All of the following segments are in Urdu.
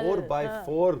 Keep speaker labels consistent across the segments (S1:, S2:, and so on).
S1: 4x4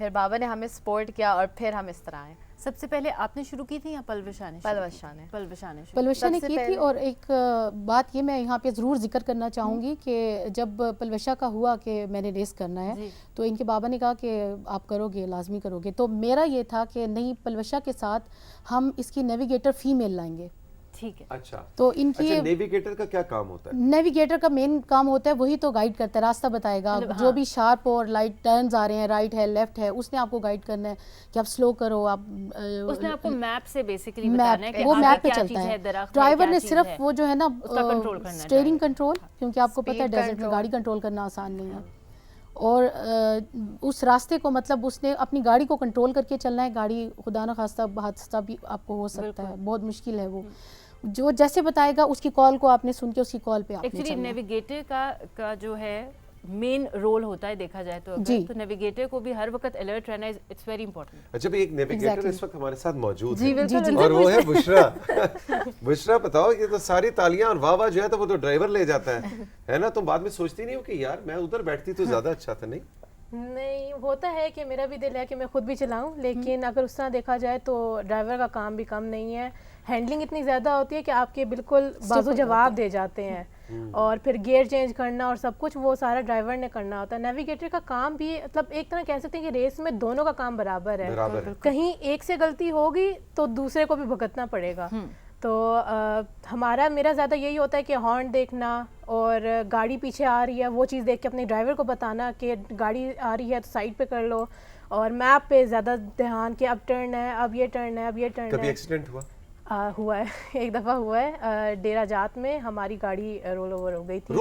S2: پھر بابا نے ہمیں سپورٹ کیا اور پھر ہم اس طرح آئے.
S3: سب سے پہلے آپ نے شروع کی تھی یا پلوشا نے؟
S4: پلوشا نے کی تھی. اور ایک بات یہ میں یہاں پہ ضرور ذکر کرنا چاہوں گی کہ جب پلوشا کا ہوا کہ میں نے ریس کرنا ہے تو ان کے بابا نے کہا کہ آپ کرو گے، لازمی کرو گے. تو میرا یہ تھا کہ نہیں، پلوشا کے ساتھ ہم اس کی نیویگیٹر فیمیل لائیں گے.
S3: ٹھیک ہے.
S1: اچھا،
S4: تو ان کی
S1: نیویگیٹر کا کیا کام ہوتا ہے؟
S4: نیویگیٹر کا مین کام ہوتا ہے وہی تو گائیڈ کرتا ہے، راستہ بتائے گا. جو بھی شارپ اور لائٹ ٹرنز آ رہے ہیں، رائٹ ہے لیفٹ ہے، اس نے آپ کو گائیڈ کرنا ہے کہ آپ سلو کرو. آپ
S3: اس نے آپ کو میپ سے بیسیکلی بتانا ہے کہ
S4: وہ
S3: آگے
S4: میپ پہ
S3: کیا
S4: چلتا
S3: چیز
S4: ہے.
S3: ہے، درخت
S4: ڈرائیور نے صرف وہ جو ہے نا
S3: کنٹرول کرنا ہے،
S4: اسٹیئرنگ کنٹرول، کیونکہ آپ کو پتہ ہے ڈیزرٹ میں گاڑی کنٹرول کرنا آسان نہیں ہے. اور اس راستے کو مطلب اس نے اپنی گاڑی کو کنٹرول کر کے چلنا ہے. گاڑی خدا نہ خواستہ حادثہ بھی آپ کو ہو سکتا ہے، بہت مشکل ہے. وہ جو جیسے بتائے گا اس کی کال کو آپ نے سن کے اس کی کال پہ آپ نے
S3: ایکچولی
S4: چلنا ہے.
S3: نیویگیٹر کا جو ہے مین رول ہوتا ہے دیکھا جائے تو تو نیویگیٹر کو بھی ہر وقت الرٹ رہنا ہے، اٹس ویری امپورٹنٹ.
S1: اچھا بھی ایک نیویگیٹر اس وقت ہمارے ساتھ موجود
S3: جی بالکل،
S1: اور وہ ہے بشرا. بشرا بتاؤ، یہ تو ساری تالیاں اور واہ واہ جو ہے تو وہ تو ڈرائیور لے جاتا ہے نا. تم بعد میں سوچتی نہیں ہو کہ یار میں ادھر بیٹھتی تو زیادہ اچھا تھا؟
S5: نہیں، ہوتا ہے کہ میرا بھی دل ہے کہ میں خود بھی چلاؤں، لیکن اگر اس طرح دیکھا جائے تو ڈرائیور کا کام بھی کم نہیں ہے. ہینڈلنگ اتنی زیادہ ہوتی ہے کہ آپ کے بالکل بازو جواب دے جاتے ہیں، اور پھر گیئر چینج کرنا اور سب کچھ وہ سارا ڈرائیور نے کرنا ہوتا ہے. نیویگیٹر کا کام بھی مطلب ایک طرح کہہ سکتے ہیں کہ ریس میں دونوں کا کام برابر ہے. کہیں ایک سے غلطی ہوگی تو دوسرے کو بھی بھگتنا پڑے گا. تو میرا زیادہ یہی ہوتا ہے کہ ہارن دیکھنا اور گاڑی پیچھے آ رہی ہے وہ چیز دیکھ کے اپنے ڈرائیور کو بتانا کہ گاڑی آ رہی ہے تو سائڈ پہ کر لو، اور میپ پہ زیادہ دھیان کہ اب ٹرن ہے، اب یہ ٹرن ہے، اب یہ ٹرن ہے.
S1: کبھی ایکسیڈنٹ
S5: ہوا ہے ایک دفعہ ہوا ہے ڈیرا جات میں، ہماری گاڑی رول اوور ہو گئی تھی.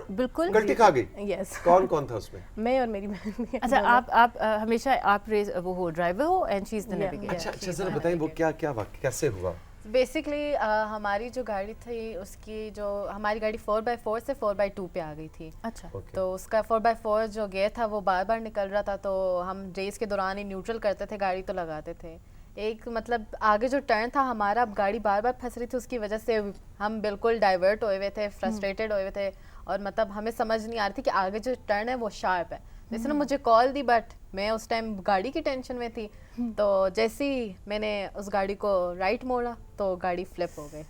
S3: بالکل
S1: گلٹی کھا گئی؟
S5: یس.
S1: کون تھا اس میں؟
S5: اور میری بہن.
S3: اچھا، آپ ہمیشہ آپ وہ ہو ڈرائیور ہو and she is the navigator.
S1: اچھا ذرا بتائیں وہ کیا واقعہ کیسے ہوا؟
S2: بیسکلی ہماری جو گاڑی تھی اس کی جو ہماری گاڑی 4x4 سے 4x2 پہ آ گئی تھی.
S3: اچھا.
S2: تو اس کا 4x4 جو گیئر تھا وہ بار بار نکل رہا تھا، تو ہم ریس کے دوران ہی نیوٹرل کرتے تھے، گاڑی تو لگاتے تھے. ایک مطلب آگے جو ٹرن تھا ہمارا، اب گاڑی بار بار پھنس رہی تھی، اس کی وجہ سے ہم بالکل ڈائیورٹ ہوئے ہوئے تھے، فرسٹریٹڈ ہوئے ہوئے تھے، اور مطلب ہمیں سمجھ نہیں آ رہی تھی کہ آگے جو ٹرن ہے وہ شارپ ہے. جس نے مجھے کال دی، بٹ میں اس ٹائم گاڑی کی ٹینشن میں تھی. تو جیسے ہی میں نے اس گاڑی کو رائٹ موڑا تو گاڑی فلپ ہو گئی.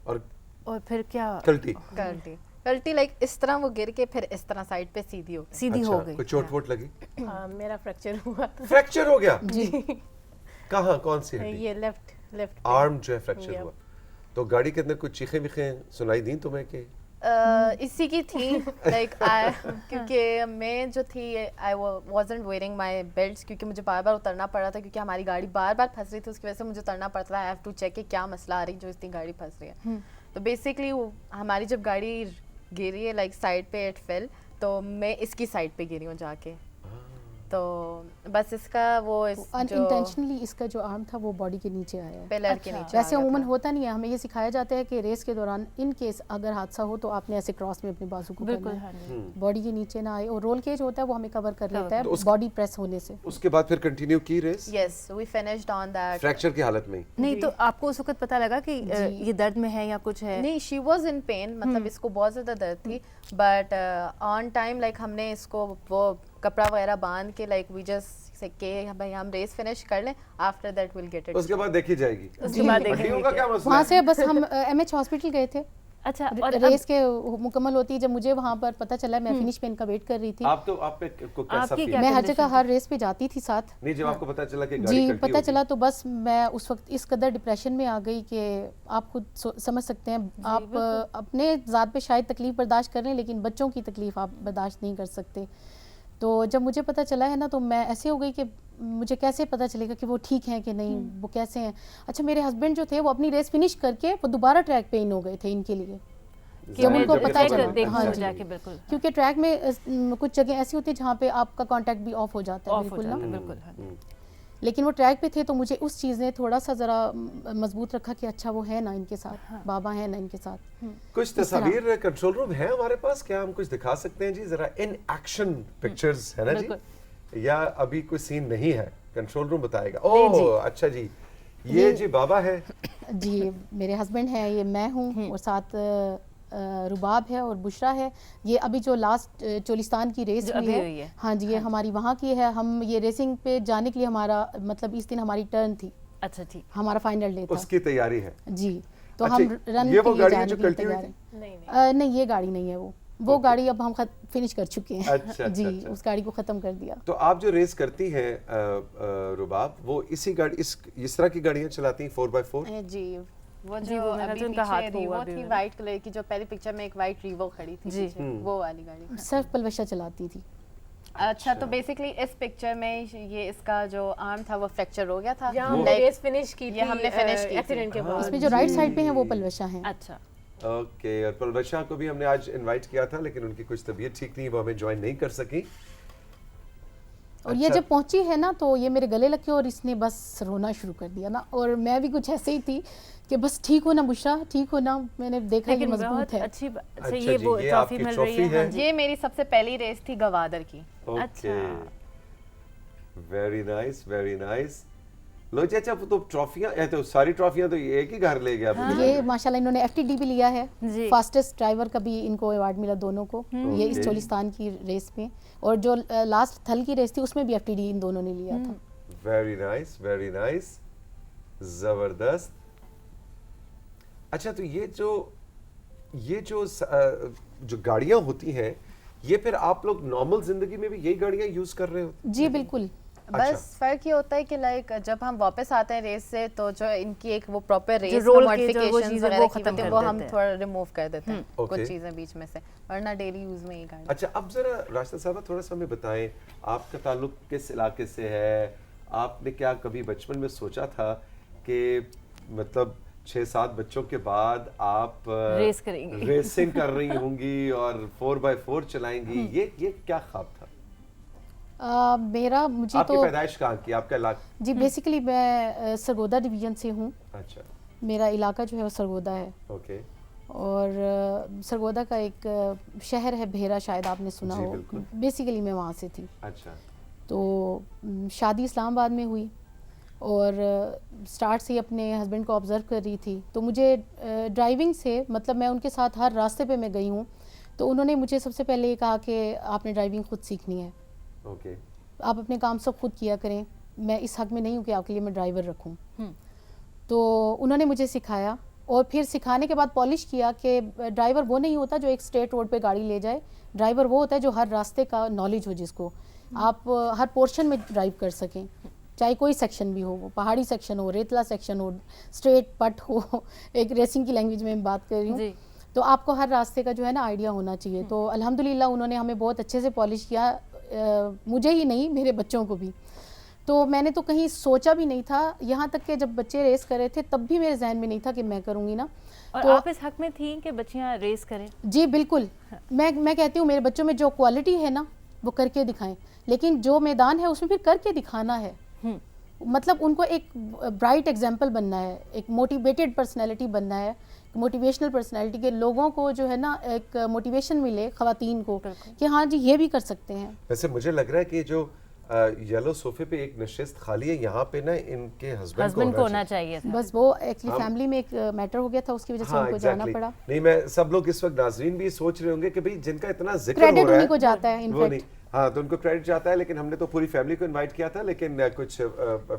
S3: اور پھر کیا؟
S2: کلٹی لائک اس طرح وہ گر کے پھر اس طرح سائڈ پہ سیدھی
S3: ہو گئی.
S1: کوئی چوٹ ووٹ لگی؟
S5: میرا فریکچر ہوا تھا.
S1: فریکچر ہو گیا؟ جی. کہاں، کون سی ہڈی؟
S5: یہ لیفٹ
S1: آرم جو ہے فریکچر ہوا. تو گاڑی کے اندر کچھ چیخیں ویخیں سنائی دیں تمہیں کہ
S2: اسی کی تھی لائک کیونکہ میں جو تھی I wasn't wearing my belts, کیونکہ مجھے بار بار اترنا پڑا تھا، کیونکہ ہماری گاڑی بار بار پھنس رہی تھی، اس کی وجہ سے مجھے اترنا پڑتا تھا. آئی ہیو ٹو چیک کہ کیا مسئلہ آ رہی جو اتنی گاڑی پھنس رہی ہے. تو بیسکلی ہماری جب گاڑی گری ہے لائک سائڈ پہ اٹ فیل، تو میں اس کی سائڈ پہ گری ہوں جا کے. تو بس اس کا وہ
S4: انٹینشنلی اس کا جو آرم تھا وہ باڈی کے نیچے آیا ہے،
S2: پلر کے نیچے.
S4: ویسے عموماً ہوتا نہیں ہے. ہمیں یہ سکھایا جاتا ہے کہ ریس کے دوران ان کیس اگر حادثہ ہو تو آپ نے ایسے کراس میں اپنے بازو کو کرنا ہے، باڈی کے نیچے نہ آئے. اور رول کیج ہوتا ہے وہ ہمیں کور کر لیتا ہے باڈی پریس ہونے سے.
S1: اس کے بعد پھر کنٹینیو کی race?
S2: Yes, we finished on that.
S1: Fracture کی حالت میں
S3: نہیں تو آپ کو اس وقت پتہ لگا کہ یہ درد میں ہے یا کچھ ہے؟
S2: نہیں، شی واز ان پین، مطلب اس کو بہت زیادہ درد تھی، بٹ آن ٹائم لائک ہم نے اس کو وہ کپڑا وغیرہ باندھ کے لائک وی جسٹ کہ بھائی ہم ریس فنش کر لیں، after that will get it.
S1: اس کے بعد دیکھی جائے گی.
S3: اس کے بعد دیکھیں گے کیا مسئلہ.
S4: وہاں سے بس ہم ایم ایچ ہاسپٹل گئے تھے.
S3: اچھا. اور
S4: ریس کے مکمل ہوتی ہے جب مجھے وہاں پر پتہ چلا، میں فنش پہ ان کا ویٹ کر رہی تھی.
S1: آپ پہ کیسا فیل؟
S4: میں ہر جگہ ہر ریس پہ جاتی تھی ساتھ.
S1: نہیں جب آپ کو پتہ چلا کہ گاڑی
S4: جی پتہ چلا تو بس میں اس وقت اس قدر ڈپریشن میں آ گئی کہ آپ خود سمجھ سکتے ہیں. آپ اپنے ذات پہ شاید تکلیف برداشت کر لیں لیکن بچوں کی تکلیف آپ برداشت نہیں کر سکتے. تو جب مجھے پتہ چلا ہے نا تو میں ایسے ہو گئی کہ مجھے کیسے پتہ چلے گا کہ وہ ٹھیک ہیں کہ نہیں، وہ کیسے ہیں. اچھا میرے ہسبینڈ جو تھے وہ اپنی ریس فنش کر کے وہ دوبارہ ٹریک پہ ان ہو گئے تھے ان کے لیے، جب ان کو پتہ چلا. ہاں جی، کیونکہ ٹریک میں کچھ جگہ ایسی ہوتی ہے جہاں پہ آپ کا کانٹیکٹ بھی آف ہو جاتا ہے بالکل نا. لیکن وہ ٹریک پہ تھے تو مجھے اس چیز نے تھوڑا سا ذرا مضبوط رکھا کہ اچھا وہ ہے نا ان کے ساتھ، بابا ہیں نا ان کے ساتھ.
S1: کچھ تصاویر کنٹرول روم ہے ہمارے پاس، کیا ہم کچھ دکھا سکتے ہیں جی ذرا ان ایکشن پکچرز ہے نا جی، یا ابھی کوئی سین نہیں ہے؟ کنٹرول روم بتائے گا. اوہ اچھا جی، یہ جی بابا ہے.
S4: جی میرے ہسبینڈ ہیں، یہ میں ہوں، اور ساتھ رباب ہے اور بشرا ہے. یہ ابھی جو لاسٹ چولستان کی ریس ہوئی ہے, ہاں جی, یہ ہماری وہاں کی ہے. ہم یہ ریسنگ پہ جانے کے لیے ہمارا مطلب اس دن ہماری ٹرن تھی.
S3: اچھا ٹھیک,
S4: ہمارا فائنل ڈے تھا,
S1: اس کی تیاری ہے
S4: جی. تو ہم رن
S1: یہ
S4: کے
S1: وہ
S4: لیے
S1: گاڑی
S4: جانے
S1: جو
S4: کے لیے
S1: کلٹی ہوئی
S4: تیار
S1: تھی؟
S4: ہیں. نہیں, یہ گاڑی نہیں ہے وہ گاڑی اب ہم فنش کر چکے ہیں.
S1: اچھا
S4: جی, اس گاڑی کو ختم کر دیا.
S1: تو آپ جو ریس کرتی ہیں رباب, وہ اسی گاڑی اس طرح کی گاڑیاں چلاتی ہیں 4x4؟
S2: جی, وہ جو ابھی پیچھے ریوو تھی وائٹ کلر کی, جو پہلی پکچر میں ایک وائٹ ریوو کھڑی تھی پیچھے, وہ والی گاڑی.
S4: صرف پلوشا چلاتی تھی.
S2: اچھا, تو بیسیکلی اس پکچر میں یہ اس کا جو آرم تھا وہ فریکچر ہو گیا تھا.
S5: ہم نے ریس فنش کی تھی,
S2: یہ ہم نے فنش کی
S5: ایکسیڈنٹ کے بعد.
S4: اس میں جو رائٹ سائڈ پہ ہیں وہ پلوشا ہیں.
S3: اچھا
S1: اوکے. اور پلوشا کو بھی ہم نے آج انوائٹ کیا تھا, لیکن ان کی کچھ طبیعت ٹھیک نہیں, وہ ہمیں جوائن نہیں کر سکی.
S4: اور یہ جب پہنچی ہے نا تو یہ میرے گلے لگے اور اس نے بس رونا شروع کر دیا نا, اور میں بھی کچھ ایسے ہی تھی کہ بس ٹھیک ہونا بشرا, ٹھیک ہونا. میں نے دیکھا یہ مضبوط ہے.
S3: اچھی
S1: اچھا
S3: یہ
S1: جی,
S3: وہ
S1: یہ آپ
S3: ٹرافی
S1: کی
S3: مل
S1: ٹرافی
S3: رہی ہے.
S1: ہے.
S2: یہ میری سب سے پہلی ریس تھی گوادر کی.
S1: Okay, very nice, very nice. لو جی, اچھا تو ٹرافیاں تو ساری ٹرافیاں تو ایک ہی گھر لے گیا.
S4: یہ ماشاءاللہ انہوں نے ایف ٹی ڈی بھی لیا ہے, فاسٹسٹ ڈرائیور کا بھی ان کو ایوارڈ ملا دونوں کو, یہ اس چولستان کی ریس میں. اور جو لاسٹ تھل کی ریس تھی اس میں بھی ایف ٹی ڈی ان دونوں نے لیا تھا.
S1: ویری نائس, ویری نائس, زبردست. اچھا, تو یہ جو گاڑیاں ہوتی ہیں, یہ پھر آپ لوگ نارمل زندگی میں بھی یہی گاڑیاں یوز کر رہے ہوتے ہیں؟
S4: جی بالکل.
S2: بس فرق یہ ہوتا ہے کہ لائک جب ہم واپس آتے ہیں ریس سے تو جو ان کی ایک وہ پراپر ریس ماڈیفکیشنز وغیرہ کی ہوتی ہیں وہ ہم تھوڑا ریموو کر دیتے ہیں کچھ چیزیں بیچ میں سے, ورنہ ڈیلی یوز میں یہ گاڑی.
S1: اچھا, اب ذرا راشدہ صاحبہ تھوڑا سا ہمیں بتائیں, آپ کا تعلق کس علاقے سے ہے؟ آپ نے کیا کبھی بچپن میں سوچا تھا کہ مطلب 6-7 بچوں کے بعد آپ ریسنگ کر رہی ہوں گی اور 4x4 چلائیں گی؟ یہ کیا خواب تھا
S4: میرا؟ مجھے
S1: آپ کی
S4: تو
S1: پیدائش کہاں کی, آپ کا علاقہ؟
S4: جی بیسیکلی میں سرگودا ڈویژن سے ہوں.
S1: اچھا,
S4: میرا علاقہ جو ہے وہ سرگودا ہے.
S1: اوکے.
S4: اور سرگودا کا ایک شہر ہے بھیرا, شاید آپ نے سنا ہو. بیسیکلی میں وہاں سے تھی.
S1: اچھا.
S4: تو شادی اسلام آباد میں ہوئی اور سٹارٹ سے ہی اپنے ہسبینڈ کو آبزرو کر رہی تھی. تو مجھے ڈرائیونگ سے مطلب میں ان کے ساتھ ہر راستے پہ میں گئی ہوں, تو انہوں نے مجھے سب سے پہلے یہ کہا کہ آپ نے ڈرائیونگ خود سیکھنی ہے,
S1: اوکے,
S4: آپ اپنے کام سب خود کیا کریں, میں اس حق میں نہیں ہوں کہ آپ کے لیے میں ڈرائیور رکھوں. تو انہوں نے مجھے سکھایا, اور پھر سکھانے کے بعد پالش کیا کہ ڈرائیور وہ نہیں ہوتا جو ایک اسٹریٹ روڈ پہ گاڑی لے جائے, ڈرائیور وہ ہوتا ہے جو ہر راستے کا نالج ہو, جس کو آپ ہر پورشن میں ڈرائیو کر سکیں, چاہے کوئی سیکشن بھی ہو, وہ پہاڑی سیکشن ہو, ریتلا سیکشن ہو, اسٹریٹ پٹ ہو, ایک ریسنگ کی لینگویج میں بات کر رہی ہوں. تو آپ کو ہر راستے کا جو ہے نا آئیڈیا ہونا چاہیے. تو الحمدللہ انہوں نے ہمیں بہت اچھے سے پالش کیا, مجھے ہی نہیں میرے بچوں کو بھی. تو میں نے تو کہیں سوچا بھی نہیں تھا, یہاں تک کہ جب بچے ریس کر رہے تھے تب بھی میرے ذہن میں نہیں تھا کہ میں کروں گی نا.
S3: اور آپ اس حق میں تھیں کہ بچیاں ریس کریں؟
S4: جی بالکل. میں کہتی ہوں میرے بچوں میں جو کوالٹی ہے نا وہ کر کے دکھائیں, لیکن جو میدان ہے اس میں پھر کر کے دکھانا ہے. مطلب ان کو ایک برائٹ ایگزامپل بننا ہے, ایک موٹیویٹڈ پرسنالٹی بننا ہے, موٹیویشنل پرسنالٹی کے لوگوں کو جو ہے نا ایک موٹیویشن ملے خواتین کو کہ ہاں جی یہ بھی کر سکتے ہیں.
S1: ویسے مجھے لگ رہا ہے کہ جو یلو صوفے پہ ایک نشست خالی ہے, یہاں پہ نا ان کے ہسبینڈ کو ہونا چاہیے.
S4: بس وہ ایکچولی فیملی میں ایک میٹر ہو گیا تھا, اس کی وجہ سے ان کو جانا پڑا.
S1: نہیں, میں سب لوگ اس وقت ناظرین بھی سوچ رہے ہوں گے کہ بھئی جن کا اتنا ذکر ہو
S4: کریڈٹ
S1: رہا ہے
S4: انہیں کو جاتا ہے
S1: وہ نہیں, ہاں تو ان کو کریڈٹ جاتا ہے, لیکن ہم نے تو پوری فیملی کو انوائٹ کیا تھا, لیکن کچھ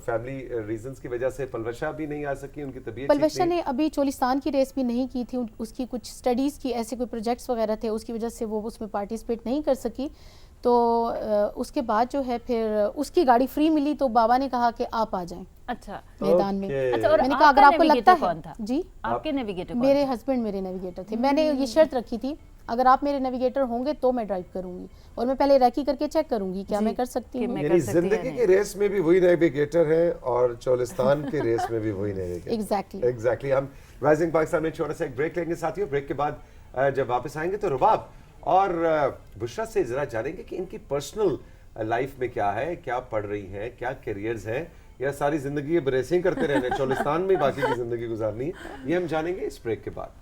S1: فیملی ریزنز کی وجہ سے پلوشا بھی نہیں آ سکی, ان کی طبیعت.
S4: پلوشا نے ابھی چولستان کی ریس بھی نہیں کی تھی, اس کی کچھ اسٹڈیز کی ایسے کوئی پروجیکٹس وغیرہ تھے, اس کی وجہ سے وہ اس میں پارٹیسپیٹ نہیں کر سکی. تو اس کے بعد جو ہے پھر اس کی گاڑی فری ملی, تو بابا نے کہا کہ آپ آ جائیں
S3: اچھا
S4: میدان میں.
S3: میں
S4: نے کہا اگر آپ کو لگتا ہے, جی
S3: آپ کے نیویگیٹر
S4: میرے ہسبینڈ میرے نیویگیٹر تھے. میں نے یہ شرط رکھی تھی اگر آپ میرے نیویگیٹر ہوں گے تو میں ڈرائیو کروں گی, اور میں پہلے ریکی کر کے چیک کروں گی کیا میں کر سکتی ہوں.
S1: یعنی زندگی کی ریس میں بھی وہی نیویگیٹر ہے اور چولستان کی ریس میں بھی وہی نیویگیٹر. ایگزیکٹلی. ہم رائزنگ پاکستان میں چھوٹا سا ایک بریک لیں گے ساتھیوں. بریک کے بعد جب واپس آئیں گے تو رباب اور بشرا سے ذرا جانیں گے کہ ان کی پرسنل لائف میں کیا ہے, کیا پڑھ رہی ہیں, کیا کیریئرز ہیں, یا ساری زندگی ریسنگ کرتے رہنے, چولستان میں باقی کی زندگی گزارنی ہے. یہ ہم جانیں گے اس بریک کے بعد.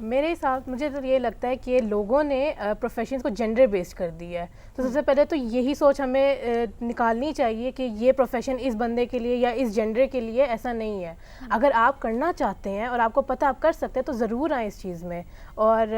S5: میرے حساب مجھے تو یہ لگتا ہے کہ لوگوں نے پروفیشنز کو جینڈر بیسڈ کر دیا ہے. تو سب سے پہلے تو یہی سوچ ہمیں نکالنی چاہیے کہ یہ پروفیشن اس بندے کے لیے یا اس جینڈر کے لیے ایسا نہیں ہے. اگر آپ کرنا چاہتے ہیں اور آپ کو پتہ آپ کر سکتے ہیں تو ضرور آئیں اس چیز میں, اور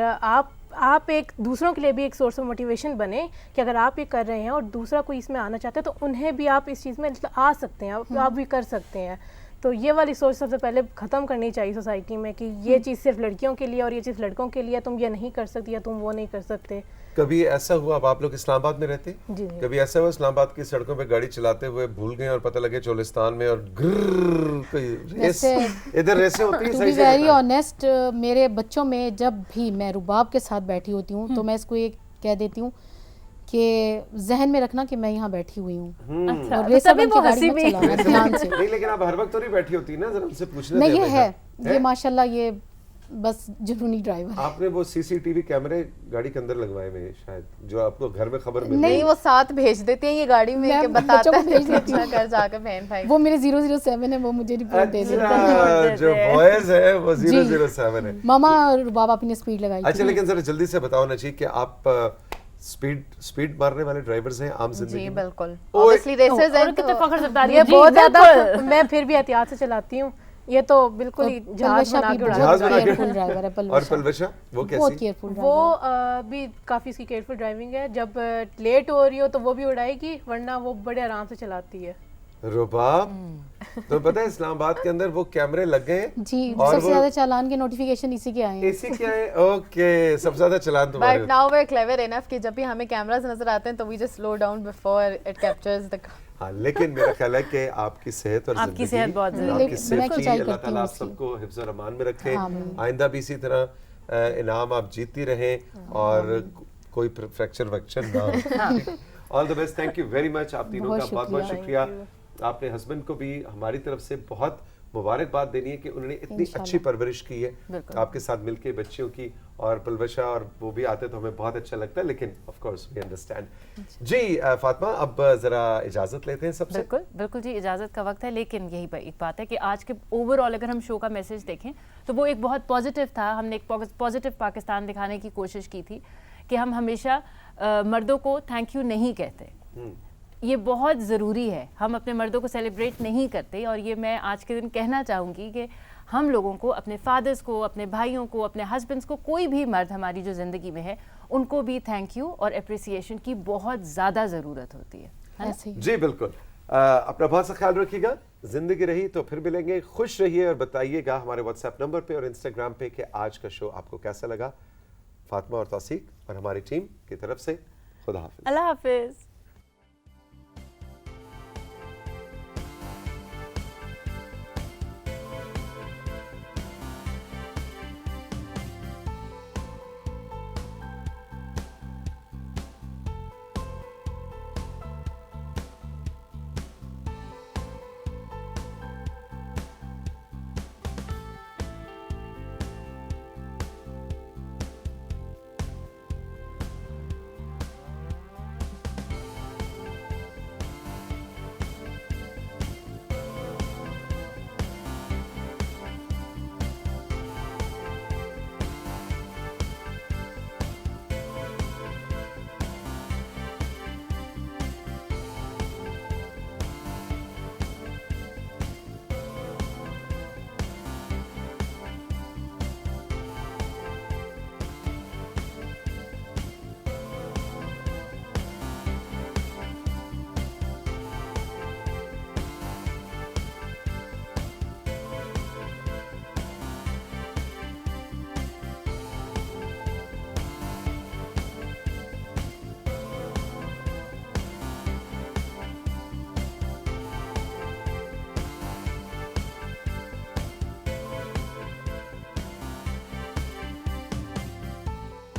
S5: آپ ایک دوسروں کے لیے بھی ایک سورس آف موٹیویشن بنے کہ اگر آپ یہ کر رہے ہیں اور دوسرا کوئی اس میں آنا چاہتے ہیں تو انہیں بھی آپ اس چیز میں آ سکتے ہیں, آپ بھی کر سکتے ہیں. تو یہ والی سوچ سب سے پہلے ختم کرنی چاہیے سوسائٹی میں کہ یہ چیز صرف لڑکیوں کے لیے اور یہ چیز لڑکوں کے لیے, تم یہ نہیں کر سکتی یا تم وہ نہیں کر سکتے.
S1: کبھی ایسا ہوا, اب آپ لوگ اسلام آباد میں رہتے ہیں,
S5: جی
S1: کبھی ایسا ہوا اسلام آباد کی سڑکوں پہ گاڑی چلاتے ہوئے بھول گئے اور پتہ لگے چولستان میں اور گرررر کوئی ریس, ادھر ریسیں ہوتی ہیں.
S4: ٹو بی ویری آنیسٹ, میرے بچوں میں جب بھی میں رباب کے ساتھ بیٹھی ہوتی ہوں تو میں اس کو یہ کہہ دیتی ہوں کہ ذہن میں رکھنا کہ میں یہاں بیٹھی ہوئی ہوں, اور ریسا بن کی گاڑی مت چلانا دھیان سے.
S1: نہیں لیکن آپ ہر وقت تو نہیں بیٹھی ہوتی نا, ذرا ان سے پوچھنا.
S4: نہیں یہ ہے, یہ ماشاءاللہ یہ بس جنونی ڈرائیور.
S1: آپ نے وہ سی سی ٹی وی کیمرے گاڑی کے اندر لگوائے ہوئے شاید, جو آپ کو گھر میں خبر مل
S2: نہیں وہ ساتھ بھیج دیتے ہیں یہ گاڑی میں کہ بتاتا ہے گھر جا کے بہن بھائی.
S4: وہ میرے 007 ہے, وہ مجھے رپورٹ دے دیتا
S1: ہے. جو بوائز ہے وہ 007 ہے.
S4: ماما رباب آپ نے اسپیڈ لگائی.
S1: اچھا لیکن ذرا جلدی سے بتاؤ نا جی کہ آپ سپیڈ مارنے والے ڈرائیورز ہیں عام زندگی
S2: جی
S1: میں؟
S2: بالکل, obviously races ہیں
S3: کتنے فخر سے بتا رہی
S5: یہ
S3: ہے
S5: بہت زیادہ, میں پھر بھی احتیاط سے چلاتی ہوں. یہ تو بالکل ہی جہاز بنا کے
S1: جہاز بنا کے.
S4: کیئرفل ڈرائیور ہے
S1: اور پلوشا وہ
S4: بہت
S1: کیسی؟
S4: Careful driver.
S5: وہ بھی کافی اس کی کیئرفل ڈرائیونگ ہے. جب لیٹ ہو رہی ہو تو وہ بھی اڑائے گی, ورنہ وہ بڑے آرام سے چلاتی ہے.
S1: رباب تو پتہ ہے اسلام آباد کے اندر وہ کیمرے لگ گئے
S4: جی, سب سے زیادہ چالان کے نوٹیفیکیشن اسی کے آئے ہیں.
S1: اسی کیا ہے, اوکے, سب سے زیادہ چلان تمہارے.
S2: But now we're clever enough کہ جب بھی ہمیں کیمراز نظر آتے ہیں تو we just slow down before it captures the.
S1: ہاں لیکن میرا خیال ہے کہ آپ کی صحت اور
S3: آپ کی صحت بہت
S1: زندگی, آپ کی سیفٹی اللہ تعالیٰ آپ سب کو حفظ و امان میں رکھے. آئندہ بھی اسی طرح انعام آپ جیتتی رہیں اور کوئی فریکچر ویکچر نہ ہو. All the best, thank you very much. آپ تینوں کا بہت بہت شکریہ. آپ نے ہسبینڈ کو بھی ہماری طرف سے بہت مبارکباد دینی ہے کہ انہوں نے اتنی اچھی پرورش کی ہے آپ کے ساتھ مل کے بچیوں کی, اور پلوشا اور وہ بھی آتے تو ہمیں بہت اچھا لگتا ہے, لیکن آف کورس وی انڈرسٹینڈ. جی فاطمہ, اب ذرا اجازت لیتے ہیں سب سے.
S3: بالکل بالکل جی, اجازت کا وقت ہے. لیکن یہی ایک بات ہے کہ آج کے اوور آل اگر ہم شو کا میسج دیکھیں تو وہ ایک بہت پازیٹیو تھا. ہم نے ایک پازیٹیو پاکستان دکھانے کی کوشش کی تھی کہ ہم ہمیشہ مردوں کو تھینک یو نہیں کہتے. یہ بہت ضروری ہے, ہم اپنے مردوں کو سیلیبریٹ نہیں کرتے, اور یہ میں آج کے دن کہنا چاہوں گی کہ ہم لوگوں کو اپنے فادرز کو, اپنے بھائیوں کو, اپنے ہسبینڈس کو, کوئی بھی مرد ہماری جو زندگی میں ہے ان کو بھی تھینک یو اور اپریسیشن کی بہت زیادہ ضرورت ہوتی ہے.
S1: جی بالکل. اپنا بہت سا خیال رکھیے گا. زندگی رہی تو پھر ملیں گے. خوش رہیے اور بتائیے گا ہمارے واٹس ایپ نمبر پہ اور انسٹاگرام پہ کہ آج کا شو آپ کو کیسا لگا. فاطمہ اور توثیق اور ہماری ٹیم کی طرف سے خدا حافظ.
S3: اللہ حافظ.